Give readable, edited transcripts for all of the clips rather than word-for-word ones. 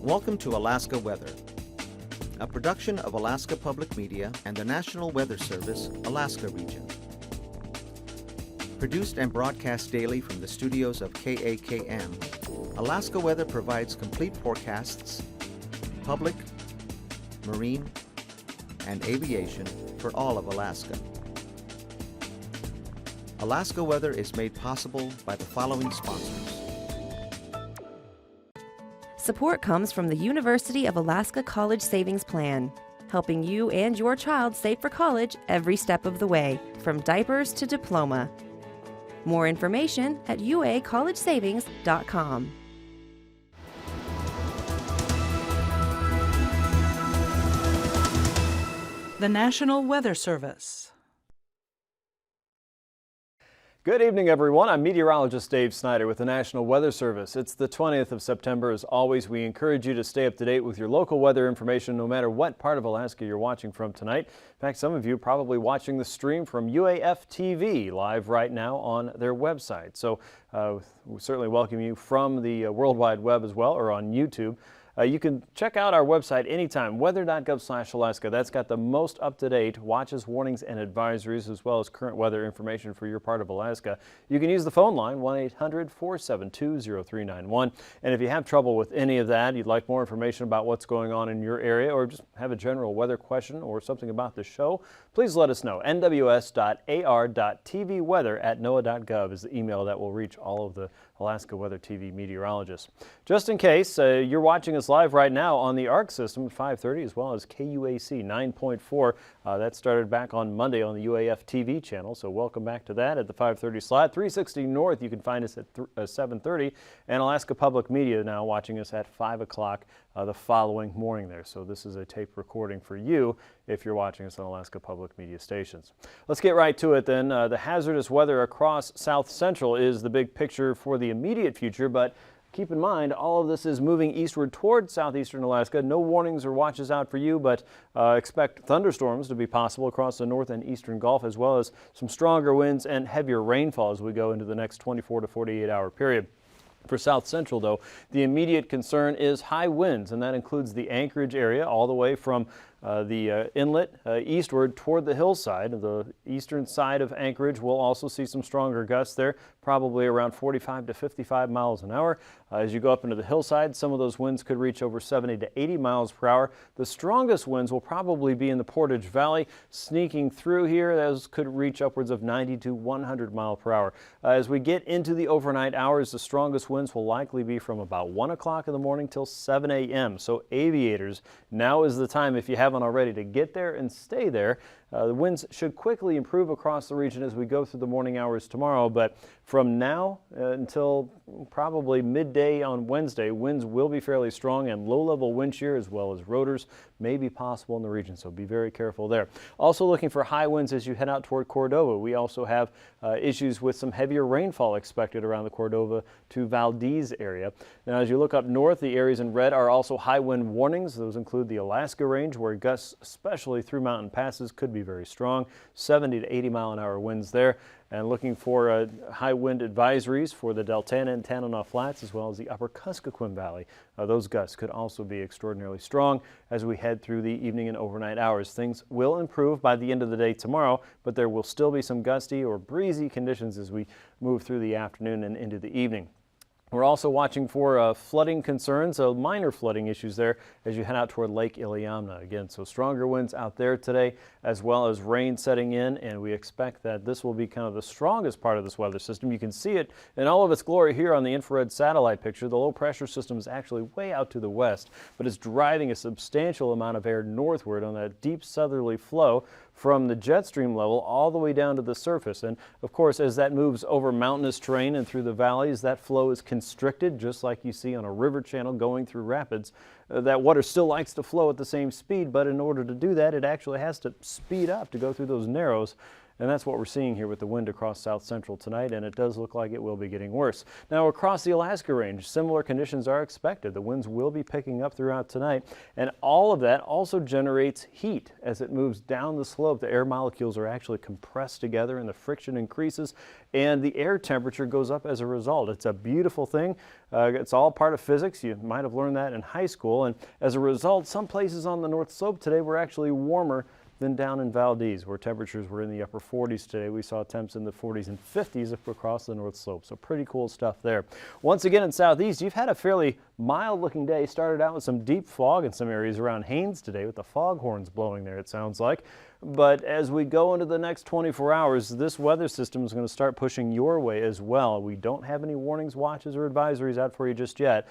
Welcome to Alaska Weather, a production of Alaska Public Media and the National Weather Service, Alaska Region. Produced and broadcast daily from the studios of KAKM, Alaska Weather provides complete forecasts, public, marine, and aviation for all of Alaska. Alaska Weather is made possible by the following sponsors. Support comes from the University of Alaska College Savings Plan, helping you and your child save for college every step of the way, from diapers to diploma. More information at uacollegesavings.com. The National Weather Service. Good evening, everyone. I'm meteorologist Dave Snider with the National Weather Service. It's the 20th of September. As always, we encourage you to stay up to date with your local weather information no matter what part of Alaska you're watching from tonight. In fact, some of you are probably watching the stream from UAF TV live right now on their website. So we certainly welcome you from the World Wide Web as well, or on YouTube. You can check out our website anytime, weather.gov/Alaska. That's got the most up-to-date watches, warnings, and advisories, as well as current weather information for your part of Alaska. You can use the phone line, 1-800-472-0391. And if you have trouble with any of that, you'd like more information about what's going on in your area, or just have a general weather question or something about the show, please let us know. nws.ar.tvweather@noaa.gov is the email that will reach all of the Alaska Weather TV meteorologists. Just in case, you're watching us live right now on the ARC system at 5:30, as well as KUAC 9.4. That started back on Monday on the UAF TV channel, so welcome back to that at the 5:30 slot. 360 North, you can find us at 7:30, and Alaska Public Media now watching us at 5 o'clock the following morning there. So this is a tape recording for you if you're watching us on Alaska Public Media stations. Let's get right to it then. The hazardous weather across South Central is the big picture for the immediate future, but keep in mind, all of this is moving eastward toward southeastern Alaska. No warnings or watches out for you, but expect thunderstorms to be possible across the north and eastern Gulf, as well as some stronger winds and heavier rainfall as we go into the next 24 to 48 hour period. For South Central, though, the immediate concern is high winds, and that includes the Anchorage area all the way from the inlet eastward toward the hillside. The eastern side of Anchorage will also see some stronger gusts there, probably around 45 to 55 miles an hour. As you go up into the hillside, some of those winds could reach over 70 to 80 miles per hour. The strongest winds will probably be in the Portage Valley. Sneaking through here, those could reach upwards of 90 to 100 miles per hour. As we get into the overnight hours, the strongest winds will likely be from about 1 o'clock in the morning till 7 a.m. So aviators, now is the time, if you haven't already, to get there and stay there. The winds should quickly improve across the region as we go through the morning hours tomorrow, but from now until probably midday on Wednesday, winds will be fairly strong, and low-level wind shear as well as rotors may be possible in the region, so be very careful there. Also looking for high winds as you head out toward Cordova. We also have issues with some heavier rainfall expected around the Cordova to Valdez area. Now, as you look up north, the areas in red are also high wind warnings. Those include the Alaska Range, where gusts, especially through mountain passes, could be very strong, 70 to 80 mile an hour winds there. And looking for high wind advisories for the Deltana and Tanana Flats, as well as the upper Kuskokwim Valley. Those gusts could also be extraordinarily strong as we head through the evening and overnight hours. Things will improve by the end of the day tomorrow, but there will still be some gusty or breezy conditions as we move through the afternoon and into the evening. We're also watching for flooding concerns, minor flooding issues there as you head out toward Lake Iliamna. Again, so stronger winds out there today, as well as rain setting in, and we expect that this will be kind of the strongest part of this weather system. You can see it in all of its glory here on the infrared satellite picture. The low pressure system is actually way out to the west, but it's driving a substantial amount of air northward on that deep southerly flow from the jet stream level all the way down to the surface. And of course, as that moves over mountainous terrain and through the valleys, that flow is constricted, just like you see on a river channel going through rapids. That water still likes to flow at the same speed, but in order to do that, it actually has to speed up to go through those narrows. And that's what we're seeing here with the wind across south central tonight, and it does look like it will be getting worse. Now across the Alaska Range, similar conditions are expected. The winds will be picking up throughout tonight, and all of that also generates heat. As it moves down the slope, the air molecules are actually compressed together and the friction increases, and the air temperature goes up as a result. It's a beautiful thing. It's all part of physics. You might have learned that in high school, and as a result, some places on the north slope today were actually warmer than down in Valdez, where temperatures were in the upper 40s today. We saw temps in the 40s and 50s across the north slope, so pretty cool stuff there. Once again in southeast, you've had a fairly mild looking day. Started out with some deep fog in some areas around Haines today with the foghorns blowing there, it sounds like. But as we go into the next 24 hours, this weather system is going to start pushing your way as well. We don't have any warnings, watches, or advisories out for you just yet.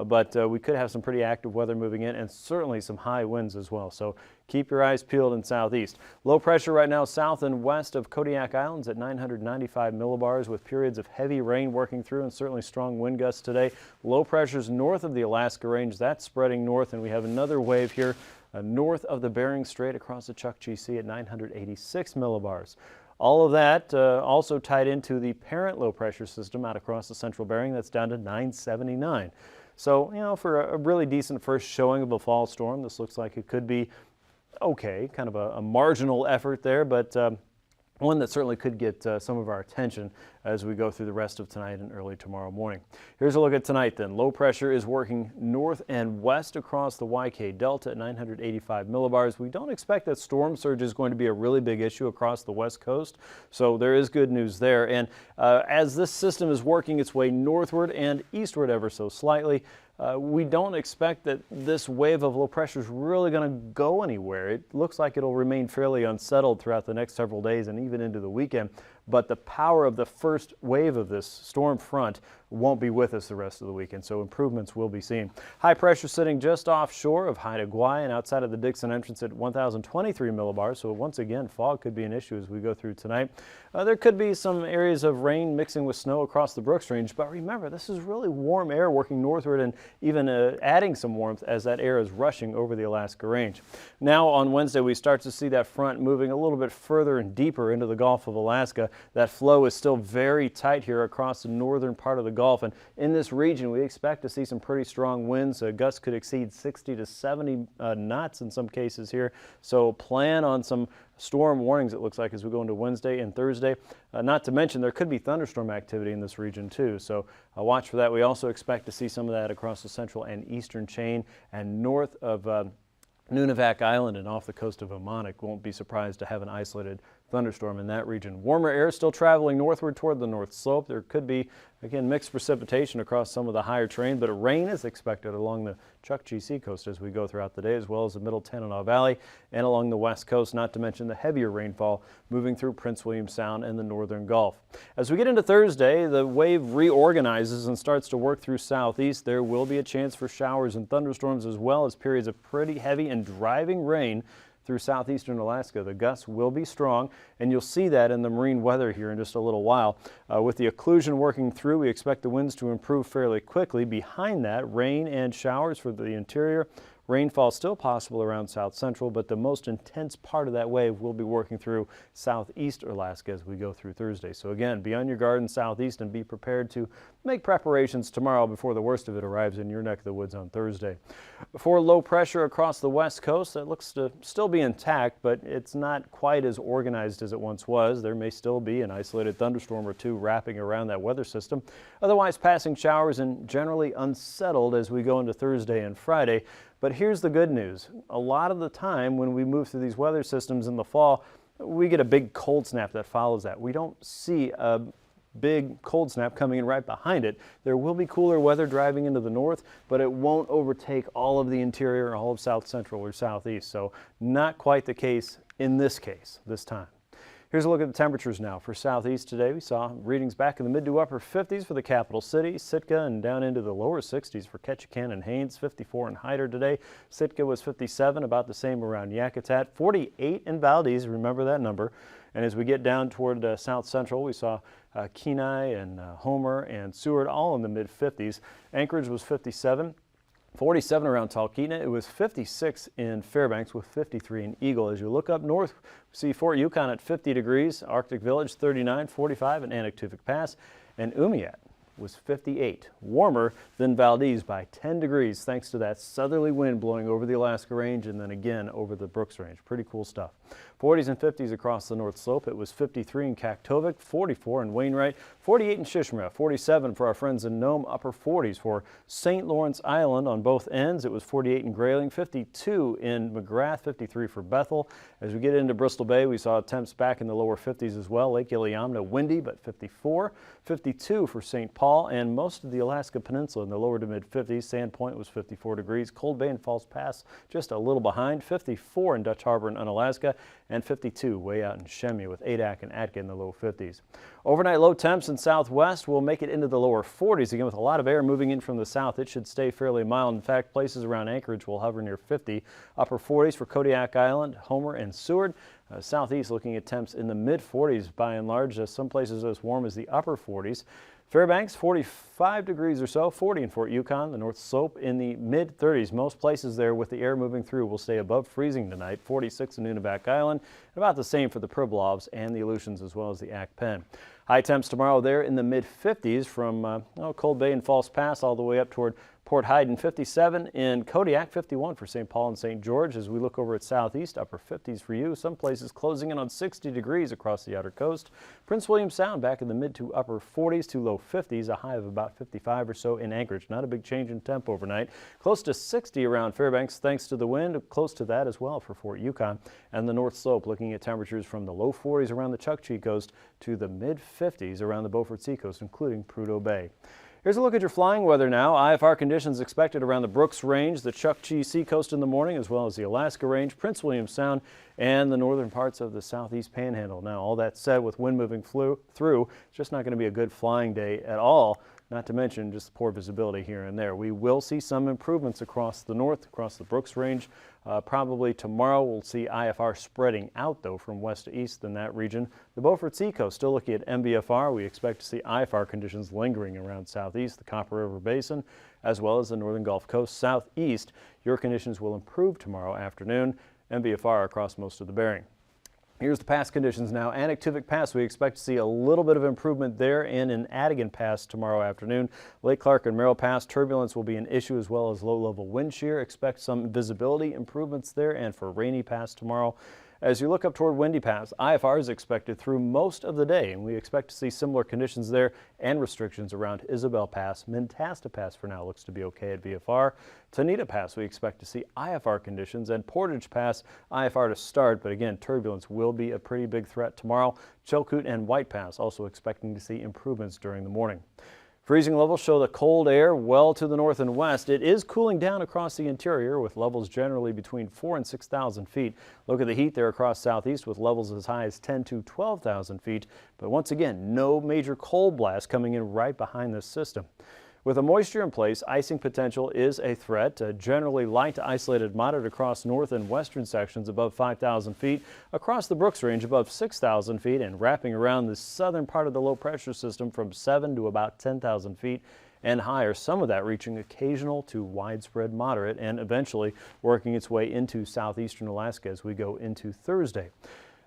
But we could have some pretty active weather moving in and certainly some high winds as well. So keep your eyes peeled in southeast. Low pressure right now south and west of Kodiak Islands at 995 millibars with periods of heavy rain working through and certainly strong wind gusts today. Low pressures north of the Alaska Range, that's spreading north, and we have another wave here north of the Bering Strait across the Chukchi Sea at 986 millibars. All of that also tied into the parent low pressure system out across the central Bering that's down to 979. So, you know, for a really decent first showing of a fall storm, this looks like it could be okay, kind of a marginal effort there, but one that certainly could get some of our attention as we go through the rest of tonight and early tomorrow morning. Here's a look at tonight then. Low pressure is working north and west across the YK Delta at 985 millibars. We don't expect that storm surge is going to be a really big issue across the west coast, so there is good news there. And as this system is working its way northward and eastward ever so slightly, we don't expect that this wave of low pressure is really going to go anywhere. It looks like it'll remain fairly unsettled throughout the next several days and even into the weekend. But the power of the first wave of this storm front won't be with us the rest of the weekend, so improvements will be seen. High pressure sitting just offshore of Haida Gwaii and outside of the Dixon entrance at 1,023 millibars, so once again, fog could be an issue as we go through tonight. There could be some areas of rain mixing with snow across the Brooks Range, but remember, this is really warm air working northward and even adding some warmth as that air is rushing over the Alaska Range. Now on Wednesday, we start to see that front moving a little bit further and deeper into the Gulf of Alaska. That flow is still very tight here across the northern part of the Gulf, and in this region we expect to see some pretty strong winds. Gusts could exceed 60 to 70 knots in some cases here, so plan on some storm warnings, it looks like, as we go into Wednesday and Thursday. Not to mention there could be thunderstorm activity in this region too, so watch for that. We also expect to see some of that across the central and eastern chain and north of Nunivak Island and off the coast of Omanik. Won't be surprised to have an isolated thunderstorm in that region. Warmer air still traveling northward toward the north slope. There could be, again, mixed precipitation across some of the higher terrain, but rain is expected along the Chukchi Sea coast as we go throughout the day, as well as the middle Tanana Valley and along the west coast, not to mention the heavier rainfall moving through Prince William Sound and the northern Gulf. As we get into Thursday, the wave reorganizes and starts to work through southeast. There will be a chance for showers and thunderstorms as well as periods of pretty heavy and driving rain through southeastern Alaska. The gusts will be strong, and you'll see that in the marine weather here in just a little while. With the occlusion working through, we expect the winds to improve fairly quickly. Behind that, rain and showers for the interior. Rainfall still possible around south central, but the most intense part of that wave will be working through southeast Alaska as we go through Thursday. So again, be on your guard in southeast and be prepared to make preparations tomorrow before the worst of it arrives in your neck of the woods on Thursday. For low pressure across the west coast, that looks to still be intact, but it's not quite as organized as it once was. There may still be an isolated thunderstorm or two wrapping around that weather system. Otherwise, passing showers and generally unsettled as we go into Thursday and Friday. But here's the good news. A lot of the time when we move through these weather systems in the fall, we get a big cold snap that follows that. We don't see a big cold snap coming in right behind it. There will be cooler weather driving into the north, but it won't overtake all of the interior, all of south central or southeast. So not quite the case in this case, this time. Here's a look at the temperatures now. For southeast today, we saw readings back in the mid to upper 50s for the capital city, Sitka, and down into the lower 60s for Ketchikan and Haines. 54 in Hyder today. Sitka was 57, about the same around Yakutat. 48 in Valdez, remember that number. And as we get down toward south central, we saw Kenai and Homer and Seward all in the mid 50s. Anchorage was 57. 47 around Talkeetna. It was 56 in Fairbanks with 53 in Eagle. As you look up north, we see Fort Yukon at 50 degrees, Arctic Village 39, 45 in Anaktuvuk Pass, and Umiat was 58, warmer than Valdez by 10 degrees thanks to that southerly wind blowing over the Alaska Range and then again over the Brooks Range. Pretty cool stuff. 40s and 50s across the North Slope. It was 53 in Kaktovik, 44 in Wainwright, 48 in Shishma, 47 for our friends in Nome, upper 40s for St. Lawrence Island on both ends. It was 48 in Grayling, 52 in McGrath, 53 for Bethel. As we get into Bristol Bay, we saw temps back in the lower 50s as well. Lake Iliamna windy, but 54, 52 for St. Paul, and most of the Alaska Peninsula in the lower to mid 50s. Sandpoint was 54 degrees. Cold Bay and False Pass just a little behind, 54 in Dutch Harbor and Unalaska, and 52 way out in Shemya with Adak and Atka in the low 50s. Overnight low temps in southwest will make it into the lower 40s again with a lot of air moving in from the south. It should stay fairly mild. In fact, places around Anchorage will hover near 50. Upper 40s for Kodiak Island, Homer, and Seward. Southeast looking at temps in the mid 40s by and large. Some places as warm as the upper 40s. Fairbanks 45 degrees or so, 40 in Fort Yukon. The North Slope in the mid 30s. Most places there with the air moving through will stay above freezing tonight. 46 in Nunivak Island. About the same for the Pribilofs and the Aleutians as well as the Akpen. High temps tomorrow there in the mid 50s from Cold Bay and False Pass all the way up toward Port Hyden. 57 in Kodiak, 51 for St. Paul and St. George. As we look over at southeast, upper 50s for you. Some places closing in on 60 degrees across the outer coast. Prince William Sound back in the mid to upper 40s to low 50s, a high of about 55 or so in Anchorage. Not a big change in temp overnight. Close to 60 around Fairbanks thanks to the wind. Close to that as well for Fort Yukon and the North Slope, looking at temperatures from the low 40s around the Chukchi Coast to the mid 50s around the Beaufort Seacoast, including Prudhoe Bay. Here's a look at your flying weather now. IFR conditions expected around the Brooks Range, the Chukchi Seacoast in the morning, as well as the Alaska Range, Prince William Sound, and the northern parts of the southeast panhandle. Now, all that said, with wind moving through, it's just not going to be a good flying day at all. Not to mention just poor visibility here and there. We will see some improvements across the north, across the Brooks Range. Probably tomorrow we'll see IFR spreading out, though, from west to east in that region. The Beaufort Seacoast still looking at MBFR. We expect to see IFR conditions lingering around southeast, the Copper River Basin, as well as the northern Gulf Coast. Southeast, your conditions will improve tomorrow afternoon. MBFR across most of the Bering. Here's the pass conditions now. Anaktuvuk Pass, we expect to see a little bit of improvement there, and in Adigan Pass tomorrow afternoon. Lake Clark and Merrill Pass, turbulence will be an issue as well as low-level wind shear. Expect some visibility improvements there, and for Rainy Pass tomorrow. As you look up toward Windy Pass, IFR is expected through most of the day, and we expect to see similar conditions there and restrictions around Isabel Pass. Mentasta Pass for now looks to be okay at VFR. Tonita Pass, we expect to see IFR conditions, and Portage Pass, IFR to start, but again, turbulence will be a pretty big threat tomorrow. Chilkoot and White Pass also expecting to see improvements during the morning. Freezing levels show the cold air well to the north and west. It is cooling down across the interior with levels generally between 4,000 and 6,000 feet. Look at the heat there across southeast with levels as high as 10,000 to 12,000 feet. But once again, no major cold blast coming in right behind this system. With the moisture in place, icing potential is a threat. Generally light to isolated moderate across north and western sections above 5,000 feet, across the Brooks Range above 6,000 feet, and wrapping around the southern part of the low pressure system from 7 to about 10,000 feet and higher. Some of that reaching occasional to widespread moderate and eventually working its way into southeastern Alaska as we go into Thursday.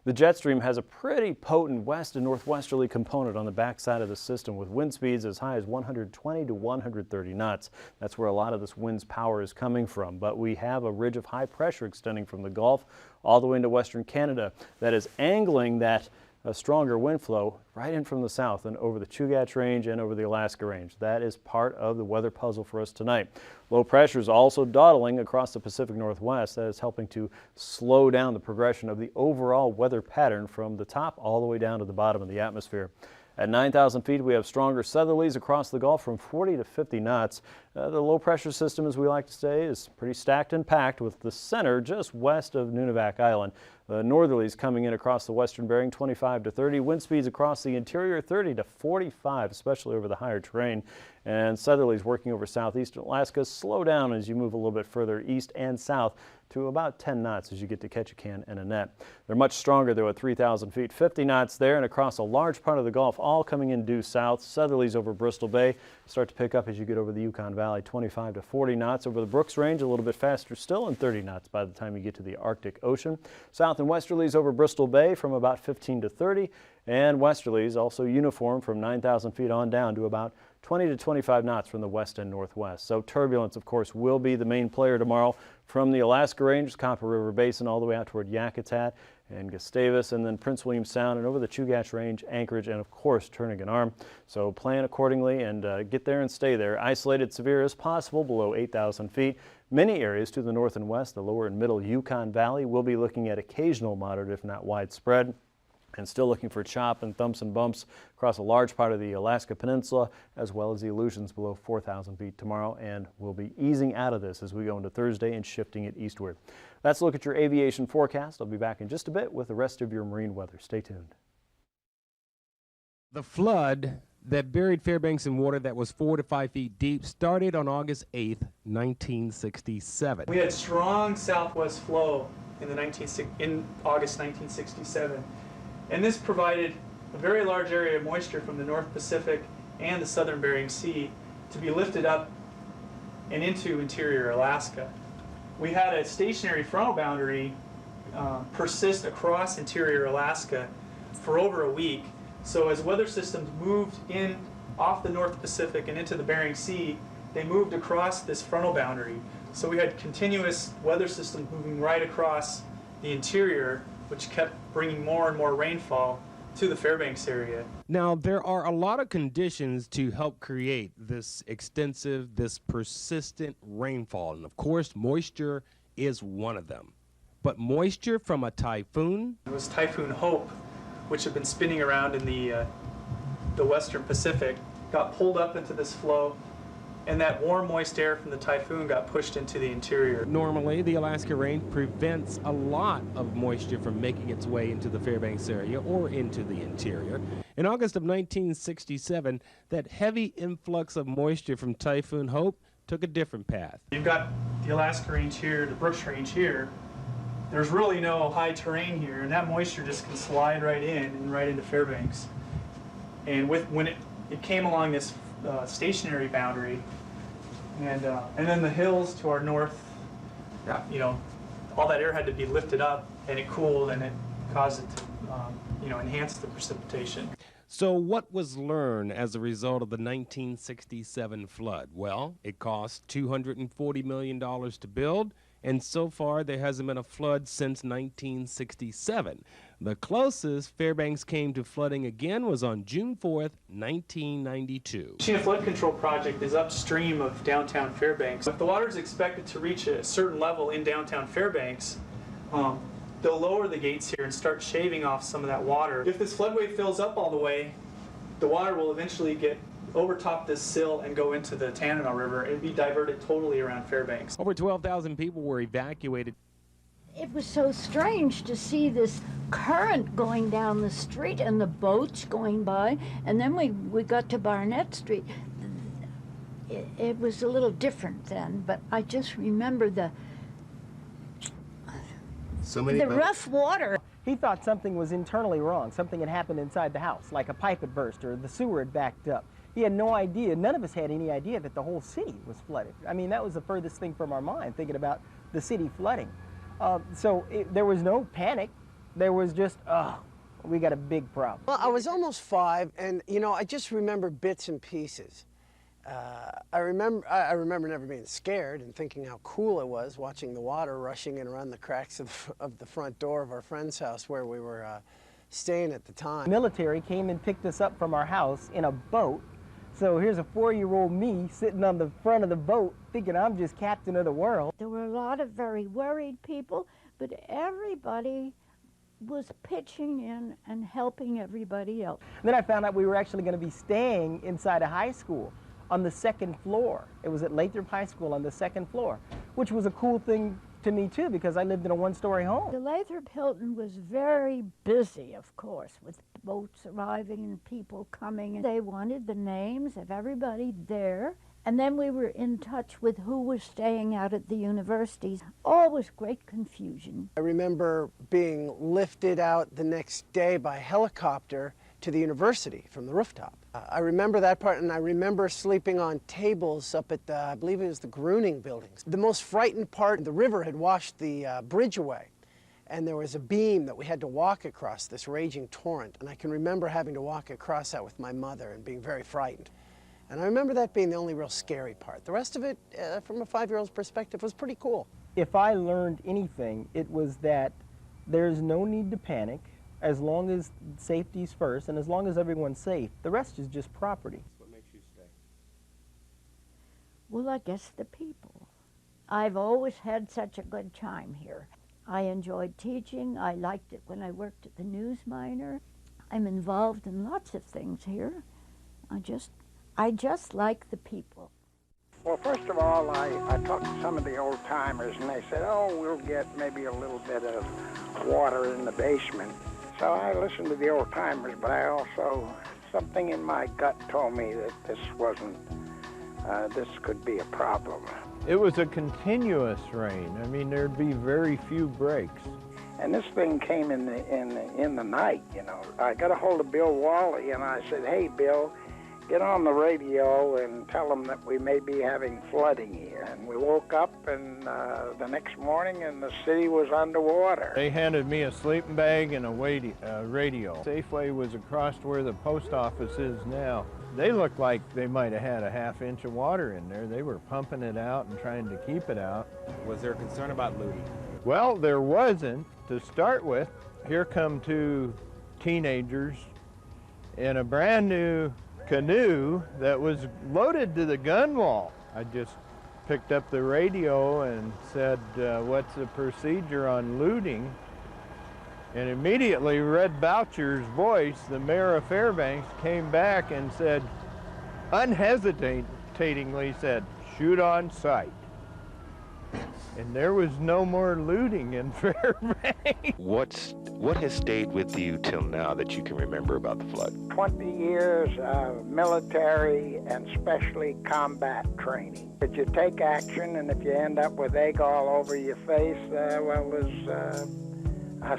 The jet stream has a pretty potent west and northwesterly component on the backside of the system with wind speeds as high as 120 to 130 knots. That's where a lot of this wind's power is coming from. But we have a ridge of high pressure extending from the Gulf all the way into western Canada that is angling that stronger wind flow right in from the south and over the Chugach Range and over the Alaska Range. That is part of the weather puzzle for us tonight. Low pressure is also dawdling across the Pacific Northwest. That is helping to slow down the progression of the overall weather pattern from the top all the way down to the bottom of the atmosphere. At 9,000 feet, we have stronger southerlies across the Gulf from 40 to 50 knots. The low pressure system, as we like to say, is pretty stacked and packed with the center just west of Nunivak Island. The northerlies coming in across the western Bering, 25 to 30. Wind speeds across the interior, 30 to 45, especially over the higher terrain. And southerlies working over southeastern Alaska. Slow down as you move a little bit further east and south to about 10 knots as you get to Ketchikan and Annette. They're much stronger though at 3,000 feet, 50 knots there and across a large part of the Gulf, all coming in due south. Southerlies over Bristol Bay start to pick up as you get over the Yukon Valley, 25 to 40 knots. Over the Brooks Range, a little bit faster still, and 30 knots by the time you get to the Arctic Ocean. South and westerlies over Bristol Bay from about 15 to 30, and westerlies also uniform from 9,000 feet on down to about 20 to 25 knots from the west and northwest. So turbulence, of course, will be the main player tomorrow from the Alaska Range, Copper River Basin, all the way out toward Yakutat and Gustavus, and then Prince William Sound and over the Chugach Range, Anchorage, and of course Turnagain Arm. So plan accordingly and get there and stay there. Isolated severe as possible below 8,000 feet. Many areas to the north and west, the lower and middle Yukon Valley, will be looking at occasional moderate, if not widespread. And still looking for chop and thumps and bumps across a large part of the Alaska Peninsula, as well as the illusions below 4,000 feet tomorrow, and we'll be easing out of this as we go into Thursday and shifting it eastward. That's a look at your aviation forecast. I'll be back in just a bit with the rest of your marine weather. Stay tuned. The flood that buried Fairbanks in water that was 4 to 5 feet deep started on August 8th, 1967. We had strong southwest flow in August 1967. And this provided a very large area of moisture from the North Pacific and the southern Bering Sea to be lifted up and into interior Alaska. We had a stationary frontal boundary persist across interior Alaska for over a week. So as weather systems moved in off the North Pacific and into the Bering Sea, they moved across this frontal boundary. So we had continuous weather systems moving right across the interior, which kept bringing more and more rainfall to the Fairbanks area. Now, there are a lot of conditions to help create this extensive, this persistent rainfall. And of course, moisture is one of them. But moisture from a typhoon? It was Typhoon Hope, which had been spinning around in the western Pacific, got pulled up into this flow, and that warm, moist air from the typhoon got pushed into the interior. Normally, the Alaska Range prevents a lot of moisture from making its way into the Fairbanks area or into the interior. In August of 1967, that heavy influx of moisture from Typhoon Hope took a different path. You've got the Alaska Range here, the Brooks Range here. There's really no high terrain here, and that moisture just can slide right in and right into Fairbanks. And when it came along this stationary boundary, and then the hills to our north, you know, all that air had to be lifted up, and it cooled, and it caused it to, enhance the precipitation. So what was learned as a result of the 1967 flood? Well, it cost $240 million to build, and so far there hasn't been a flood since 1967. The closest Fairbanks came to flooding again was on June 4th, 1992. The flood control project is upstream of downtown Fairbanks. If the water is expected to reach a certain level in downtown Fairbanks, they'll lower the gates here and start shaving off some of that water. If this floodway fills up all the way, the water will eventually get overtop this sill and go into the Tanana River and be diverted totally around Fairbanks. Over 12,000 people were evacuated. It was so strange to see this current going down the street and the boats going by, and then we got to Barnett Street. It was a little different then, but I just remember the rough water. He thought something was internally wrong. Something had happened inside the house, like a pipe had burst or the sewer had backed up. He had no idea, none of us had any idea that the whole city was flooded. I mean, that was the furthest thing from our mind, thinking about the city flooding. There was no panic. There was just, we got a big problem. Well, I was almost 5, and I just remember bits and pieces. I remember never being scared and thinking how cool it was watching the water rushing in around the cracks of the front door of our friend's house where we were staying at the time. The military came and picked us up from our house in a boat. So here's a 4-year-old me sitting on the front of the boat thinking I'm just captain of the world. There were a lot of very worried people, but everybody was pitching in and helping everybody else. And then I found out we were actually going to be staying inside a high school on the 2nd floor. It was at Lathrop High School on the 2nd floor, which was a cool thing to me too, because I lived in a one-story home. The Lathrop Hilton was very busy, of course, with boats arriving and people coming. And they wanted the names of everybody there. And then we were in touch with who was staying out at the universities. Always great confusion. I remember being lifted out the next day by helicopter to the university from the rooftop. I remember that part, and I remember sleeping on tables up at the, I believe it was the Gruning buildings. The most frightened part, the river had washed the bridge away, and there was a beam that we had to walk across, this raging torrent, and I can remember having to walk across that with my mother and being very frightened. And I remember that being the only real scary part. The rest of it, from a 5-year-old's perspective, was pretty cool. If I learned anything, it was that there's no need to panic as long as safety's first, and as long as everyone's safe. The rest is just property. What makes you stay? Well, I guess the people. I've always had such a good time here. I enjoyed teaching. I liked it when I worked at the News Miner. I'm involved in lots of things here. I just like the people. Well, first of all, I talked to some of the old timers, and they said, oh, we'll get maybe a little bit of water in the basement. So I listened to the old timers, but I also, something in my gut told me that this could be a problem. It was a continuous rain. I mean, there'd be very few breaks. And this thing came in the night, you know. I got a hold of Bill Wally, and I said, hey, Bill, get on the radio and tell them that we may be having flooding here. And we woke up and the next morning and the city was underwater. They handed me a sleeping bag and a radio. Safeway was across where the post office is now. They looked like they might have had a ½ inch of water in there. They were pumping it out and trying to keep it out. Was there concern about looting? Well, there wasn't to start with. Here come 2 teenagers in a brand new canoe that was loaded to the gun wall. I just picked up the radio and said, what's the procedure on looting? And immediately Red Boucher's voice, the mayor of Fairbanks, came back and said, unhesitatingly said, shoot on sight. And there was no more looting in Fairbanks. What has stayed with you till now that you can remember about the flood? 20 years of military and especially combat training. If you take action, and if you end up with egg all over your face,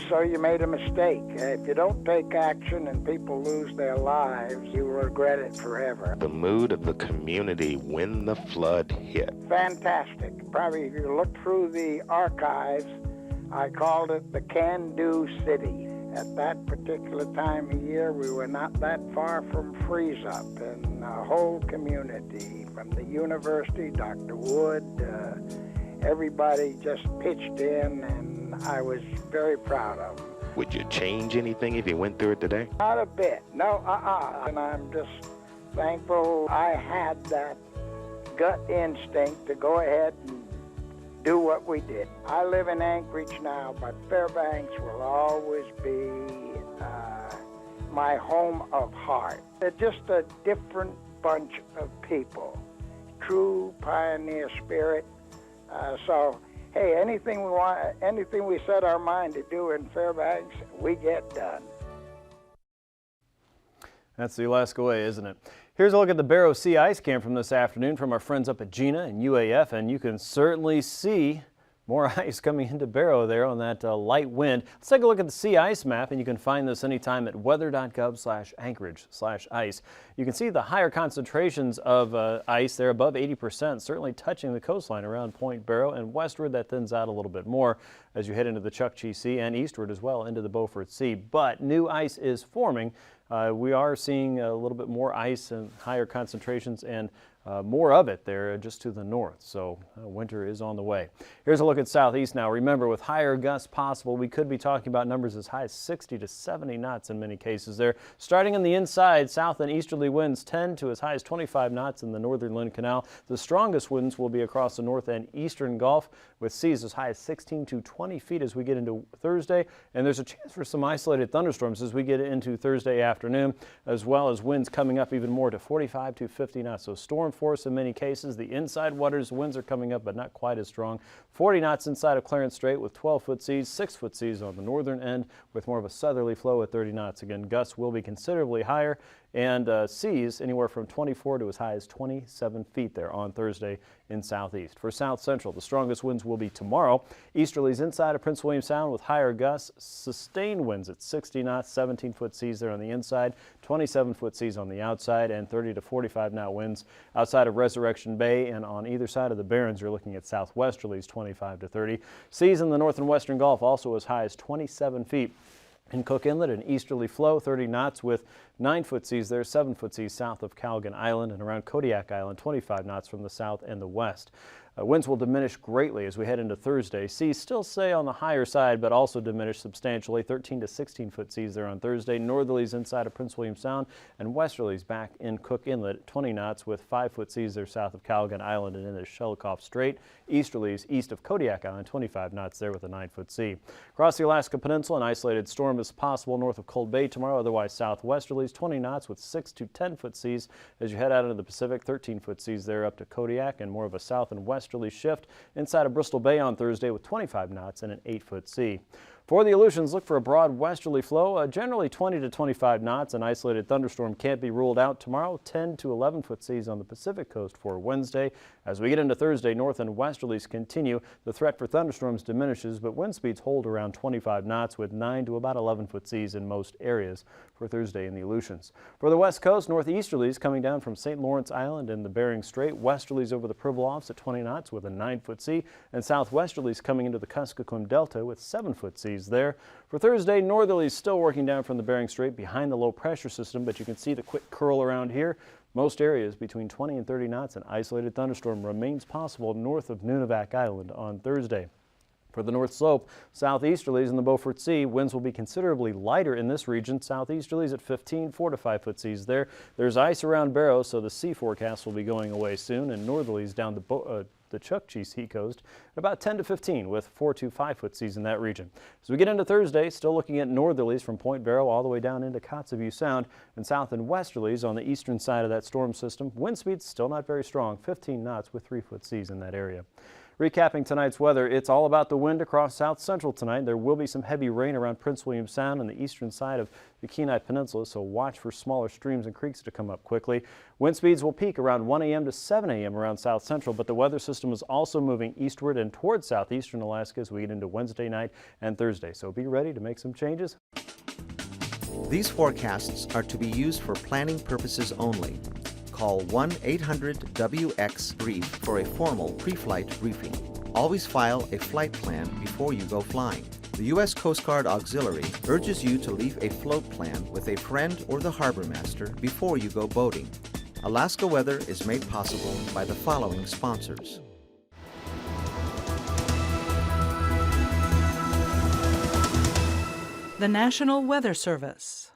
so you made a mistake. If you don't take action and people lose their lives, you will regret it forever. The mood of the community when the flood hit. Fantastic. Probably if you look through the archives, I called it the can-do city. At that particular time of year, we were not that far from freeze-up, and the whole community, from the university, Dr. Wood, everybody just pitched in, and I was very proud of them. Would you change anything if you went through it today? Not a bit. No, And I'm just thankful I had that gut instinct to go ahead and do what we did. I live in Anchorage now, but Fairbanks will always be my home of heart. They're just a different bunch of people. True pioneer spirit. Hey, anything we want, anything we set our mind to do in Fairbanks, we get done. That's the Alaska way, isn't it? Here's a look at the Barrow Sea Ice Cam from this afternoon from our friends up at Dehne and UAF, and you can certainly see more ice coming into Barrow there on that light wind. Let's take a look at the sea ice map, and you can find this anytime at weather.gov/Anchorage/ice. You can see the higher concentrations of ice there above 80%, certainly touching the coastline around Point Barrow, and westward that thins out a little bit more as you head into the Chukchi Sea and eastward as well into the Beaufort Sea. But new ice is forming. We are seeing a little bit more ice and higher concentrations and more of it there just to the north. So winter is on the way. Here's a look at southeast now. Remember, with higher gusts possible, we could be talking about numbers as high as 60 to 70 knots in many cases there. Starting in the inside, south and easterly winds 10 to as high as 25 knots in the northern Lynn Canal. The strongest winds will be across the north and eastern Gulf, with seas as high as 16 to 20 feet as we get into Thursday. And there's a chance for some isolated thunderstorms as we get into Thursday afternoon, as well as winds coming up even more to 45 to 50 knots. So storm force in many cases. The inside waters winds are coming up, but not quite as strong. 40 knots inside of Clarence Strait with 12-foot seas, 6-foot seas on the northern end with more of a southerly flow at 30 knots. Again, gusts will be considerably higher, and seas anywhere from 24 to as high as 27 feet there on Thursday in southeast. For south central, the strongest winds will be tomorrow. Easterlies inside of Prince William Sound with higher gusts, sustained winds at 60 knots, 17-foot seas there on the inside, 27-foot seas on the outside, and 30 to 45 knot winds outside of Resurrection Bay. And on either side of the Barrens, you're looking at southwesterlies 25 to 30. Seas in the north and western Gulf also as high as 27 feet. In Cook Inlet, an easterly flow, 30 knots with 9-foot seas there, 7-foot seas south of Calgon Island, and around Kodiak Island, 25 knots from the south and the west. Winds will diminish greatly as we head into Thursday. Seas still stay on the higher side, but also diminish substantially. 13 to 16-foot seas there on Thursday. Northerlies inside of Prince William Sound, and westerlies back in Cook Inlet, 20 knots with 5-foot seas there south of Calgon Island and into Shelikof Strait. Easterlies east of Kodiak Island, 25 knots there with a 9-foot sea. Across the Alaska Peninsula, an isolated storm is possible north of Cold Bay tomorrow. Otherwise, southwesterlies, 20 knots with 6 to 10-foot seas as you head out into the Pacific. 13-foot seas there up to Kodiak, and more of a south and westerly shift inside of Bristol Bay on Thursday with 25 knots and an 8-foot sea. For the Aleutians, look for a broad westerly flow, generally 20 to 25 knots. An isolated thunderstorm can't be ruled out tomorrow. 10 to 11-foot seas on the Pacific coast for Wednesday. As we get into Thursday, north and westerlies continue. The threat for thunderstorms diminishes, but wind speeds hold around 25 knots with 9 to about 11-foot seas in most areas for Thursday in the Aleutians. For the west coast, northeasterlies coming down from St. Lawrence Island and the Bering Strait. Westerlies over the Pribilofs at 20 knots with a 9-foot sea, and southwesterlies coming into the Kuskokwim Delta with 7-foot seas there. For Thursday, northerlies still working down from the Bering Strait behind the low pressure system, but you can see the quick curl around here. Most areas between 20 and 30 knots. An isolated thunderstorm remains possible north of Nunivak Island on Thursday. For the north slope, southeasterlies in the Beaufort Sea, winds will be considerably lighter in this region. Southeasterlies at 15, 4 to 5-foot seas there. There's ice around Barrow, so the sea forecast will be going away soon, and northerlies down the Chukchi seacoast at about 10 to 15 with 4 to 5-foot seas in that region. As we get into Thursday, still looking at northerlies from Point Barrow all the way down into Kotzebue Sound, and south and westerlies on the eastern side of that storm system. Wind speeds still not very strong, 15 knots with 3-foot seas in that area. Recapping tonight's weather, it's all about the wind across south central tonight. There will be some heavy rain around Prince William Sound and the eastern side of the Kenai Peninsula, so watch for smaller streams and creeks to come up quickly. Wind speeds will peak around 1 a.m. to 7 a.m. around south central, but the weather system is also moving eastward and towards southeastern Alaska as we get into Wednesday night and Thursday, so be ready to make some changes. These forecasts are to be used for planning purposes only. Call 1-800-WX-BRIEF for a formal pre-flight briefing. Always file a flight plan before you go flying. The U.S. Coast Guard Auxiliary urges you to leave a float plan with a friend or the harbor master before you go boating. Alaska Weather is made possible by the following sponsors. The National Weather Service.